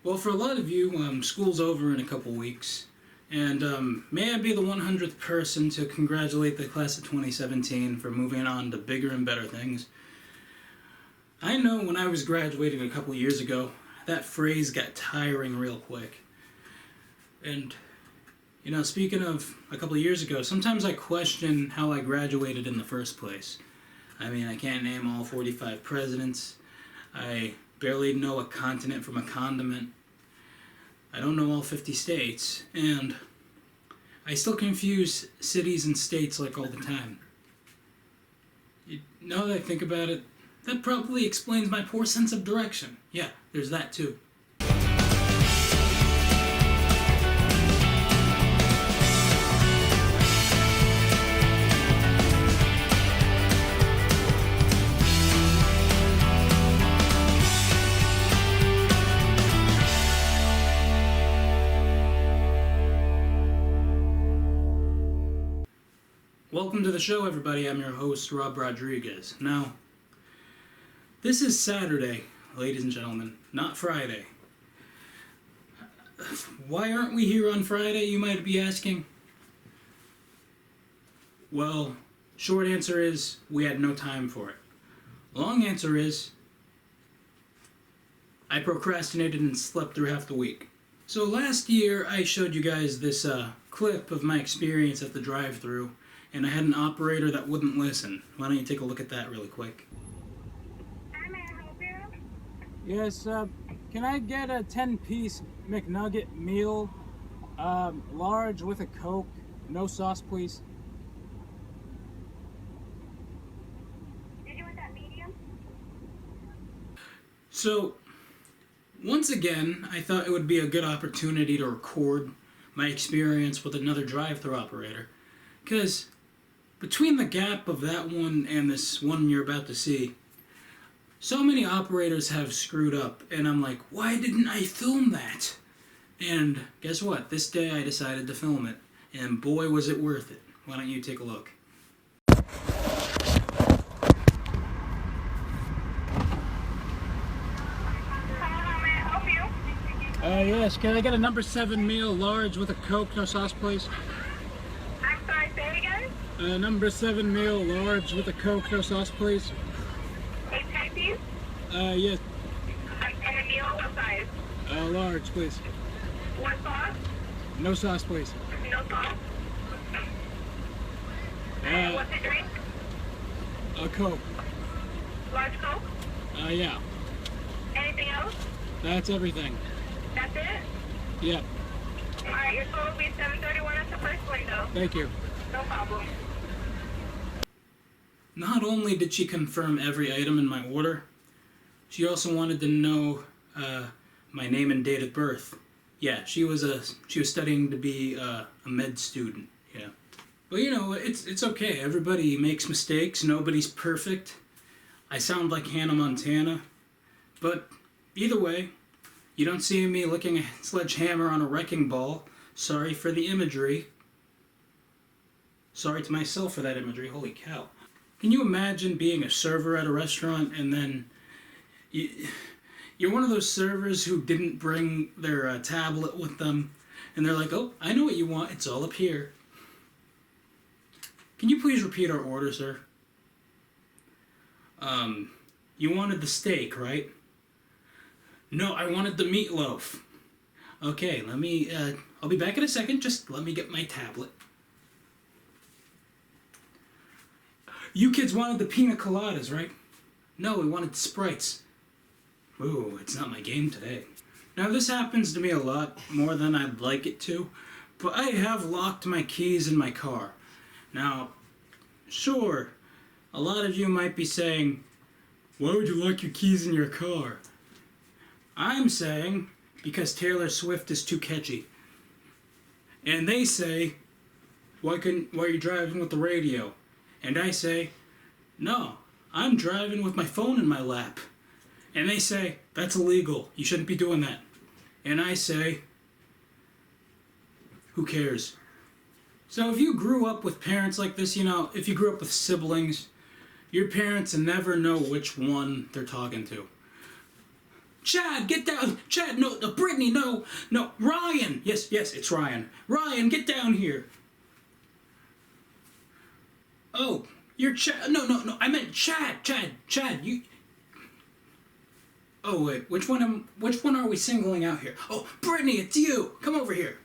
Well, for a lot of you, school's over in a couple weeks, and may I be the 100th person to congratulate the class of 2017 for moving on to bigger and better things. I know when I was graduating a couple years ago, that phrase got tiring real quick. And, speaking of a couple years ago, sometimes I question how I graduated in the first place. I mean, I can't name all 45 presidents. I barely know a continent from a condiment. I don't know all 50 states, and I still confuse cities and states like all the time. Now that I think about it, that probably explains my poor sense of direction. Yeah, there's that too. Welcome to the show, everybody. I'm your host, Rob Rodriguez. Now, this is Saturday, ladies and gentlemen, not Friday. Why aren't we here on Friday, you might be asking? Well, short answer is we had no time for it. Long answer is I procrastinated and slept through half the week. So last year, I showed you guys this clip of my experience at the drive-thru, and I had an operator that wouldn't listen. Why don't you take a look at that really quick? Hi, may I help you? Yes, can I get a 10-piece McNugget meal, large with a Coke, no sauce, please? Did you want that medium? So, once again, I thought it would be a good opportunity to record my experience with another drive-thru operator, because between the gap of that one and this one you're about to see, so many operators have screwed up, and I'm like, why didn't I film that? And guess what? This day I decided to film it, and boy was it worth it. Why don't you take a look? How may I help you? Yes, can I get a number 7 meal, large with a Coke, no sauce, please? I'm sorry, say it again? Number 7 meal, large with a Coke, no sauce, please? A 10 piece? Yes, And a meal, what size? large, please. What sauce? No sauce, please. No sauce? And what's the drink? A Coke. Large Coke? Yeah, Anything else? that's everything. That's it? Yeah, Alright, your total will be $7.31 at the first window. thank you. No problem. Not only did she confirm every item in my order, she also wanted to know my name and date of birth. Yeah, she was studying to be a med student. Yeah, but it's okay. Everybody makes mistakes. Nobody's perfect. I sound like Hannah Montana, but either way, you don't see me licking a sledgehammer on a wrecking ball. Sorry for the imagery. Sorry to myself for that imagery. Holy cow. Can you imagine being a server at a restaurant and then you're one of those servers who didn't bring their tablet with them, and they're like, oh, I know what you want. It's all up here. Can you please repeat our order, sir? You wanted the steak, right? No, I wanted the meatloaf. Okay, I'll be back in a second. Just let me get my tablet. You kids wanted the pina coladas, right? No, we wanted Sprites. Ooh, it's not my game today. Now, this happens to me a lot more than I'd like it to, but I have locked my keys in my car. Now, sure, a lot of you might be saying, why would you lock your keys in your car? I'm saying, because Taylor Swift is too catchy. And they say, why are you driving with the radio? And I say, no, I'm driving with my phone in my lap. And they say, that's illegal. You shouldn't be doing that. And I say, who cares? So if you grew up with parents like this, if you grew up with siblings, Your parents never know which one they're talking to. Chad, get down! Chad, no, Brittany! Brittany, no, no, Ryan! Yes, it's Ryan. Ryan, get down here! Oh, you're Chad. No, I meant Chad, you... Oh, wait, which one are we singling out here? Oh, Brittany, it's you! Come over here!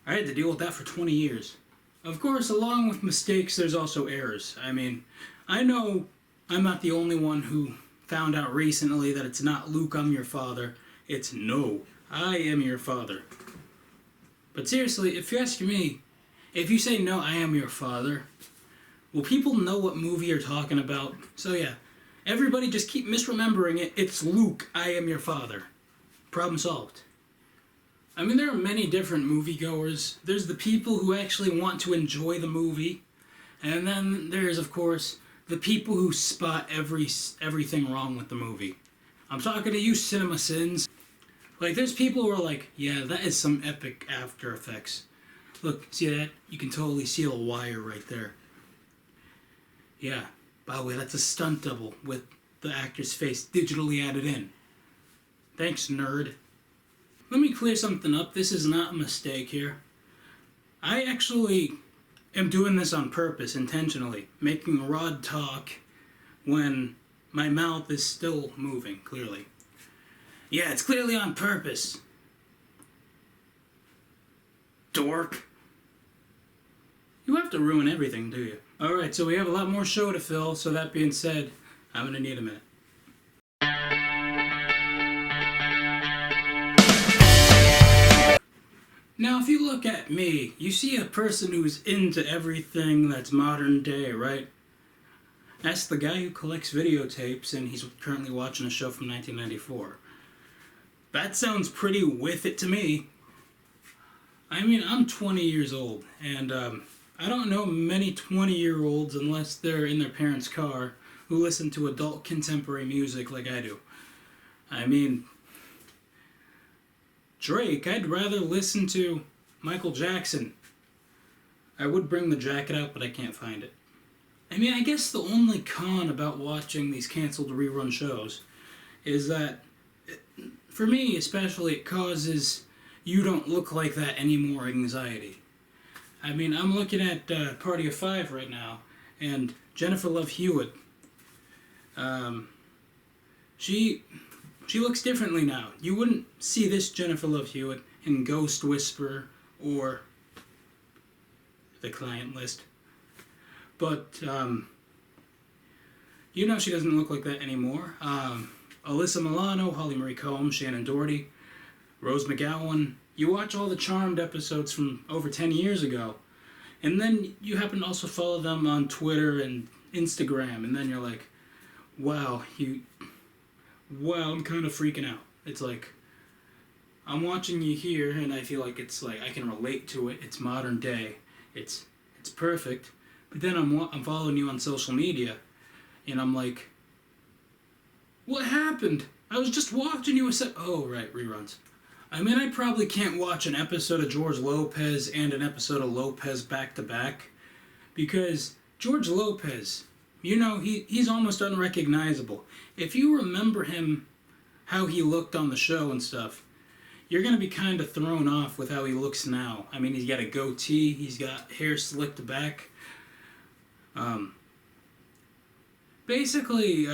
I had to deal with that for 20 years. Of course, along with mistakes, there's also errors. I mean, I know I'm not the only one who found out recently that it's not Luke, I'm your father. It's no, I am your father. But seriously, if you ask me, if you say no, I am your father, will people know what movie you're talking about? So yeah, everybody just keep misremembering it. It's Luke, I am your father. Problem solved. I mean, there are many different moviegoers. There's the people who actually want to enjoy the movie. And then there's, of course, the people who spot everything wrong with the movie. I'm talking to you, Cinema Sins. Like, there's people who are like, yeah, that is some epic After Effects. Look, see that? You can totally see a wire right there. Yeah, by the way, that's a stunt double with the actor's face digitally added in. Thanks, nerd. Let me clear something up. This is not a mistake here. I actually am doing this on purpose, intentionally, making Rod talk when my mouth is still moving, clearly. Yeah, it's clearly on purpose. Dork. You have to ruin everything, do you? Alright, so we have a lot more show to fill, so that being said, I'm gonna need a minute. Now, if you look at me, you see a person who's into everything that's modern day, right? That's the guy who collects videotapes, and he's currently watching a show from 1994. That sounds pretty with it to me. I mean, I'm 20 years old, and I don't know many 20-year-olds, unless they're in their parents' car, who listen to adult contemporary music like I do. I mean, Drake, I'd rather listen to Michael Jackson. I would bring the jacket out, but I can't find it. I mean, I guess the only con about watching these canceled rerun shows is that, for me especially, it causes you don't look like that anymore anxiety. I mean, I'm looking at Party of Five right now, and Jennifer Love Hewitt, she looks differently now. You wouldn't see this Jennifer Love Hewitt in Ghost Whisperer or The Client List. But, you know she doesn't look like that anymore. Alyssa Milano, Holly Marie Combs, Shannon Doherty, Rose McGowan. You watch all the Charmed episodes from over 10 years ago, and then you happen to also follow them on Twitter and Instagram, and then you're like, wow, I'm kind of freaking out. It's like, I'm watching you here, and I feel like it's like I can relate to it. It's modern day. It's perfect. But then I'm following you on social media, and I'm like, what happened? I was just watching you. Oh, right, reruns. I mean, I probably can't watch an episode of George Lopez and an episode of Lopez back to back, because George Lopez, you know, he's almost unrecognizable. If you remember him, how he looked on the show and stuff, you're going to be kind of thrown off with how he looks now. I mean, he's got a goatee, he's got hair slicked back. Basically,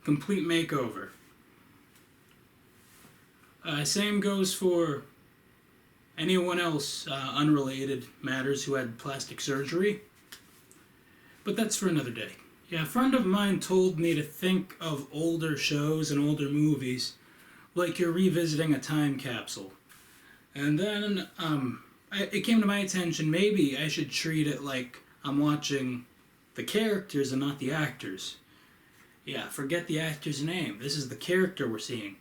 complete makeover. Same goes for anyone else, unrelated matters, who had plastic surgery. But that's for another day. Yeah, a friend of mine told me to think of older shows and older movies like you're revisiting a time capsule. And then it came to my attention, maybe I should treat it like I'm watching the characters and not the actors. Yeah, forget the actor's name. This is the character we're seeing.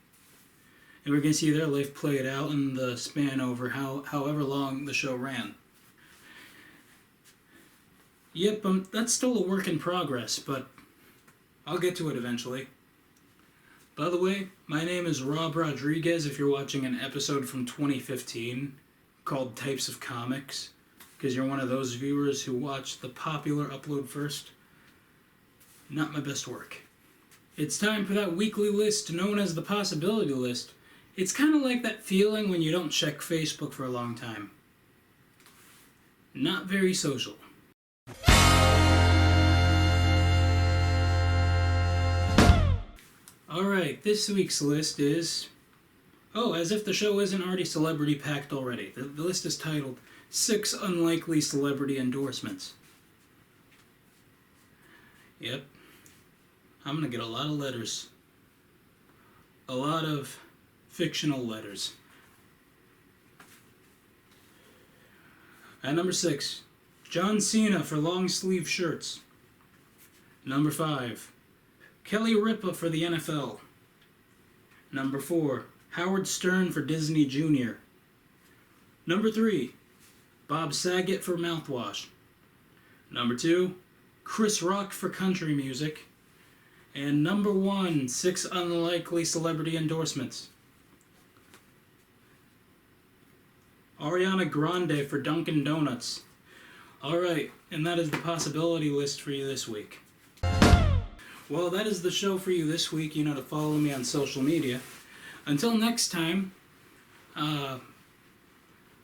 And we're going to see their life played out in the span over however long the show ran. Yep, that's still a work in progress, but I'll get to it eventually. By the way, my name is Rob Rodriguez if you're watching an episode from 2015 called Types of Comics, because you're one of those viewers who watch the popular upload first. Not my best work. It's time for that weekly list known as the possibility list. It's kind of like that feeling when you don't check Facebook for a long time. Not very social. Alright, this week's list is... Oh, as if the show isn't already celebrity packed already. The list is titled 6 Unlikely Celebrity Endorsements. Yep. I'm gonna get a lot of letters. A lot of fictional letters. At number 6, John Cena for long sleeve shirts. Number 5, Kelly Ripa for the NFL. Number 4, Howard Stern for Disney Jr. Number 3, Bob Saget for mouthwash. Number 2, Chris Rock for country music. And number 1, 6 unlikely celebrity endorsements. Ariana Grande for Dunkin' Donuts. Alright, and that is the possibility list for you this week. Well, that is the show for you this week. You know to follow me on social media. Until next time,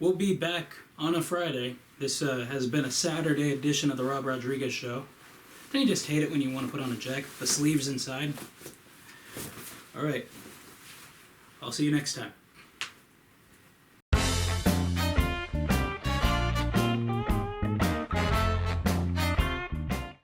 we'll be back on a Friday. This has been a Saturday edition of the Rob Rodriguez Show. Don't you just hate it when you want to put on a jacket, the sleeves inside? Alright, I'll see you next time.